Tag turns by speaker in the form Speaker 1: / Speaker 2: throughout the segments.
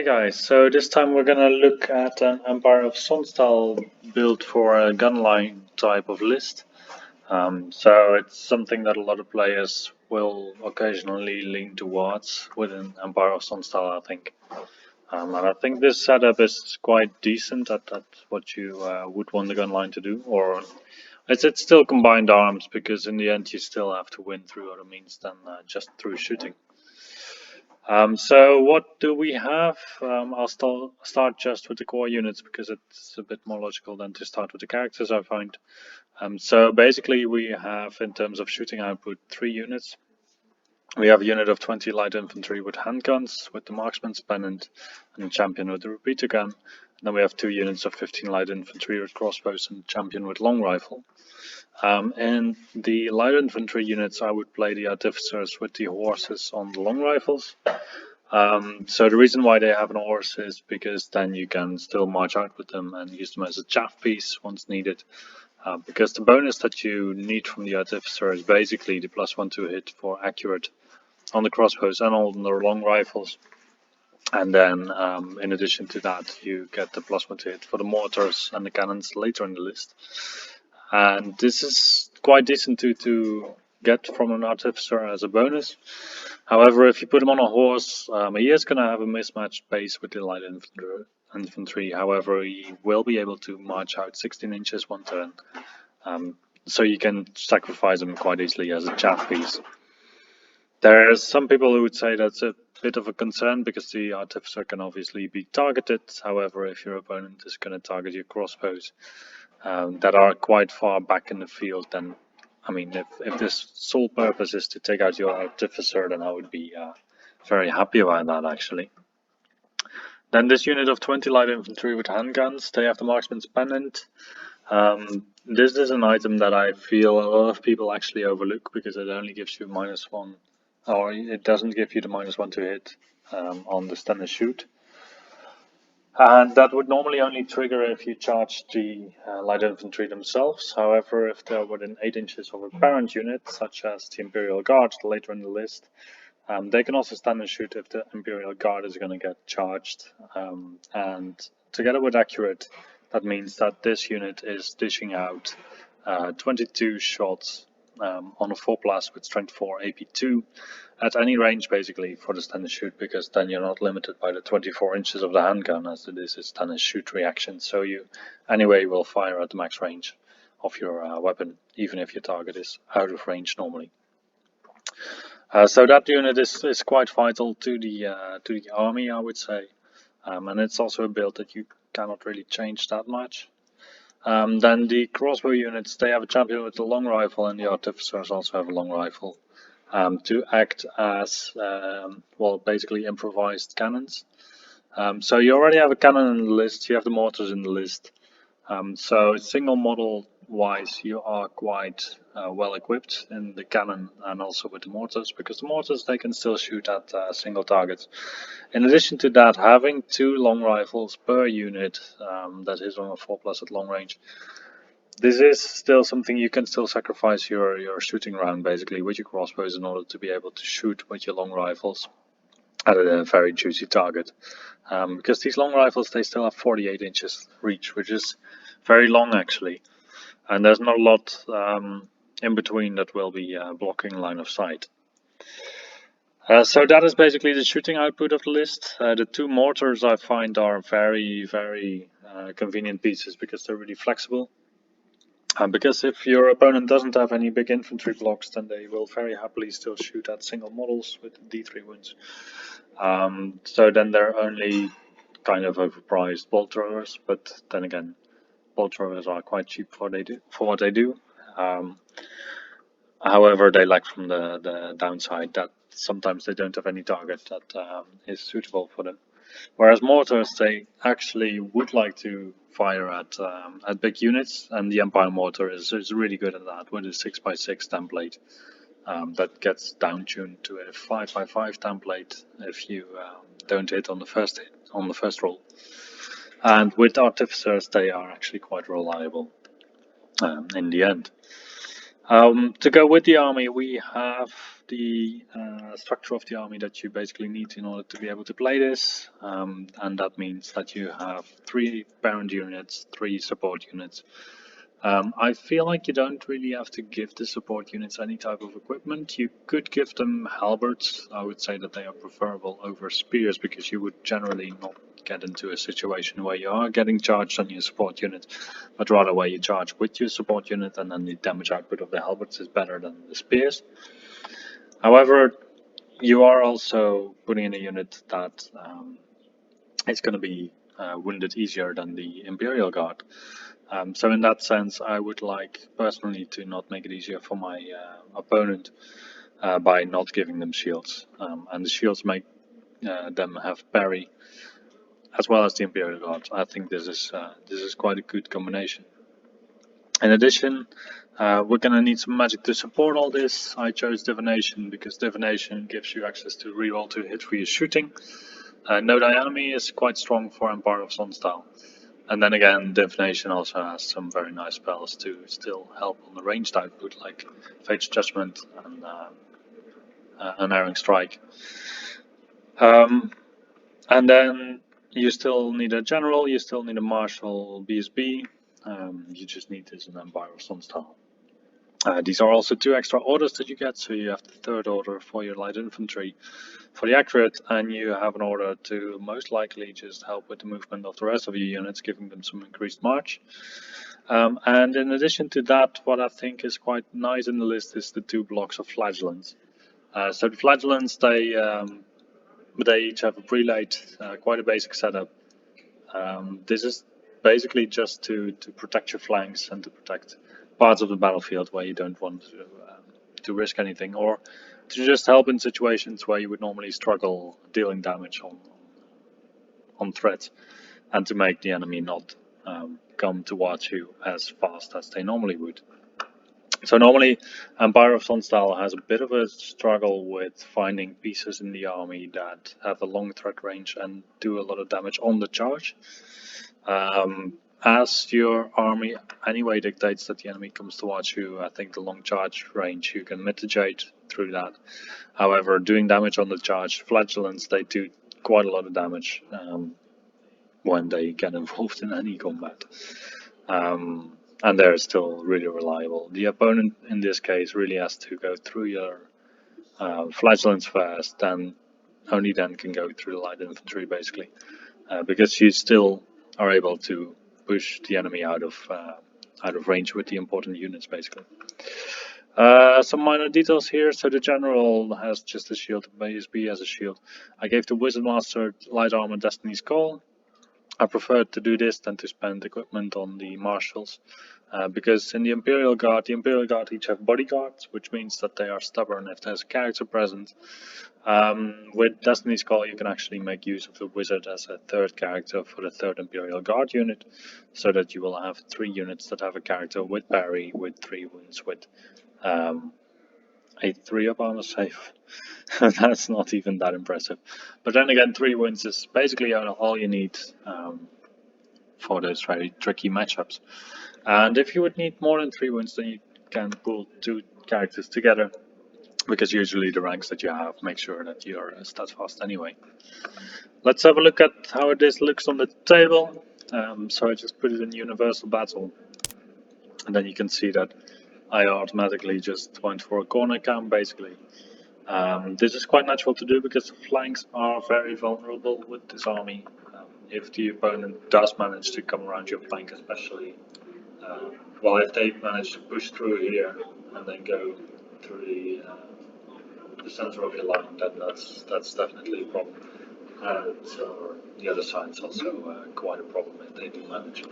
Speaker 1: Hey guys, so this time we're gonna look at an Empire of Sonnstahl build for a gunline type of list. So it's something that a lot of players will occasionally lean towards within Empire of Sonnstahl, I think. And I think this setup is quite decent at what you would want the gunline to do, or it's still combined arms because in the end you still have to win through other means than just through shooting. So what do we have? I'll start just with the core units because it's a bit more logical than to start with the characters, I find. So basically we have, in terms of shooting output, 3 units. We have a unit of 20 light infantry with handguns, with the marksman's pennant, and a champion with the repeater gun. And then we have 2 units of 15 light infantry with crossbows and a champion with long rifle. In the light infantry units, I would play the artificers with the horses on the long rifles. So the reason why they have an horse is because then you can still march out with them and use them as a chaff piece once needed. Because the bonus that you need from the artificer is basically the +1 to hit for accurate on the crossbows and on the long rifles. And then in addition to that, you get the +1 to hit for the mortars and the cannons later in the list. And this is quite decent to get from an artificer as a bonus. However, if you put him on a horse, he is going to have a mismatched base with the light infantry. However, he will be able to march out 16 inches one turn. So you can sacrifice him quite easily as a chaff piece. There are some people who would say that's a bit of a concern because the artificer can obviously be targeted. However, if your opponent is going to target your crossbows that are quite far back in the field, then I mean, if this sole purpose is to take out your artificer, then I would be very happy about that actually. Then this unit of 20 light infantry with handguns, they have the marksman's pennant. This is an item that I feel a lot of people actually overlook because it only gives you -1, or it doesn't give you the -1 to hit on the stand and shoot. And that would normally only trigger if you charge the light infantry themselves. However, if they're within 8 inches of a parent unit, such as the Imperial Guard later in the list, they can also stand and shoot if the Imperial Guard is going to get charged. And together with accurate, that means that this unit is dishing out 22 shots on a 4+ with strength 4 AP2 at any range basically for the stand and shoot, because then you're not limited by the 24 inches of the handgun as it is a stand and shoot reaction. So you anyway will fire at the max range of your weapon, even if your target is out of range normally. So that unit is quite vital to the army, I would say, and it's also a build that you cannot really change that much. Then the crossbow units, they have a champion with a long rifle, and the artificers also have a long rifle to act as, well, basically improvised cannons. So you already have a cannon in the list, you have the mortars in the list. So single model wise, you are quite well equipped in the cannon and also with the mortars, because the mortars, they can still shoot at single targets. In addition to that, having 2 long rifles per unit that is on a 4+ at long range, this is still something you can still sacrifice your shooting round basically with your crossbows in order to be able to shoot with your long rifles at a very juicy target. Because these long rifles, they still have 48 inches reach, which is very long actually, and there's not a lot in between that will be blocking line of sight. So that is basically the shooting output of the list. The 2 mortars I find are very convenient pieces because they're really flexible. Because if your opponent doesn't have any big infantry blocks, then they will very happily still shoot at single models with D3 wounds. So then they're only kind of overpriced bolt throwers, but then again, bolt throwers are quite cheap for what they do. However, they lack from the downside that sometimes they don't have any target that is suitable for them. Whereas mortars, they actually would like to fire at big units, and the Empire mortar is really good at that with a 6x6 template that gets down tuned to a 5x5 template if you don't hit on the first roll. And with artificers, they are actually quite reliable in the end. To go with the army, we have the structure of the army that you basically need in order to be able to play this, and that means that you have 3 parent units, 3 support units. I feel like you don't really have to give the support units any type of equipment. You could give them halberds. I would say that they are preferable over spears because you would generally not get into a situation where you are getting charged on your support unit, but rather where you charge with your support unit, and then the damage output of the halberds is better than the spears. However, you are also putting in a unit that is going to be wounded easier than the Imperial Guard. So in that sense, I would like personally to not make it easier for my opponent by not giving them shields, and the shields make them have parry as well as the Imperial Guard. I think this is quite a good combination. In addition, we're gonna need some magic to support all this. I chose Divination because Divination gives you access to reroll 2 hit for your shooting. No Die Enemy is quite strong for Empire of Sonnstahl. And then again, Divination also has some very nice spells to still help on the ranged output, like Fate's Judgment and Unerring Strike. And then you still need a General, you still need a Marshal BSB, you just need this in Empire of Sonnstahl. These are also 2 extra orders that you get, so you have the 3rd order for your Light Infantry for the accurate, and you have an order to most likely just help with the movement of the rest of your units, giving them some increased march. And in addition to that, what I think is quite nice in the list is the 2 blocks of Flagellants. So the Flagellants, they each have a prelate, quite a basic setup. This is basically just to protect your flanks and to protect parts of the battlefield where you don't want to risk anything, or to just help in situations where you would normally struggle dealing damage on threats, and to make the enemy not come towards you as fast as they normally would. So normally Empire of Sonnstahl has a bit of a struggle with finding pieces in the army that have a long threat range and do a lot of damage on the charge. As your army anyway dictates that the enemy comes towards you, I think the long charge range you can mitigate through that. However, doing damage on the charge, Flagellants, they do quite a lot of damage when they get involved in any combat. And they're still really reliable. The opponent in this case really has to go through your Flagellants first, and only then can go through the Light Infantry basically, because you still are able to push the enemy out of range with the important units basically. Some minor details here. So the General has just a shield, BSB has a shield. I gave the Wizard Master Light Armor Destiny's Call. I prefer to do this than to spend equipment on the Marshals, because in the Imperial Guard each have bodyguards, which means that they are stubborn if there's a character present. With Destiny's Call, you can actually make use of the Wizard as a 3rd character for the 3rd Imperial Guard unit, so that you will have 3 units that have a character with parry, with 3 wounds, with a 3 up armor save. That's not even that impressive. But then again, 3 wins is basically all you need for those very tricky matchups. And if you would need more than 3 wins, then you can pull 2 characters together, because usually the ranks that you have make sure that you are stat fast anyway. Let's have a look at how this looks on the table. So I just put it in Universal Battle, and then you can see that I automatically just went for a corner camp basically. This is quite natural to do because the flanks are very vulnerable with this army. If the opponent does manage to come around your flank, especially, well, if they manage to push through here and then go through the center of your line, then that's definitely a problem. So the other side is also quite a problem if they do manage.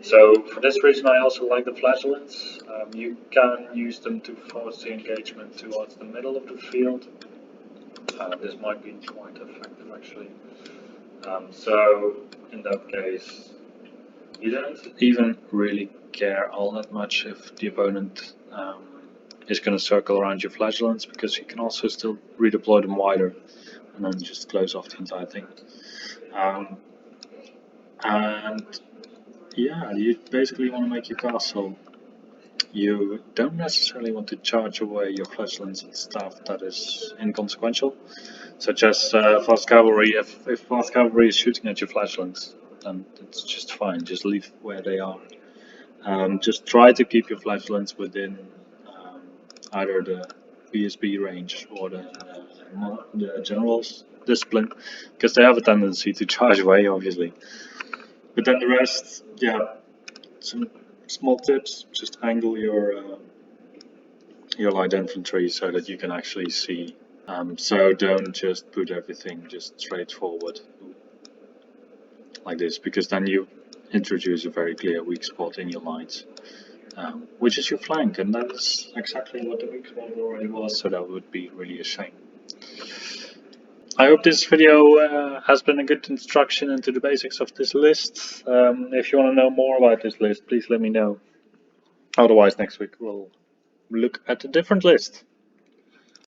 Speaker 1: So for this reason, I also like the Flagellants. You can use them to force the engagement towards the middle of the field. This might be quite effective actually. So in that case, you don't even really care all that much if the opponent is going to circle around your Flagellants, because you can also still redeploy them wider and then just close off the entire thing. And yeah, you basically want to make your castle you don't necessarily want to charge away your fledglings and stuff that is inconsequential, such as fast cavalry. If fast cavalry is shooting at your fledglings, then it's just fine. Just leave where they are. Just try to keep your fledglings within either the BSB range or the general's discipline, because they have a tendency to charge away, obviously. But then the rest, yeah, some small tips. Just angle your light infantry so that you can actually see. So don't just put everything just straight forward like this, because then you introduce a very clear weak spot in your lines, which is your flank, and that is exactly what the weak spot already was, so that would be really a shame. I hope this video has been a good introduction into the basics of this list. If you want to know more about this list, please let me know. Otherwise, next week we'll look at a different list.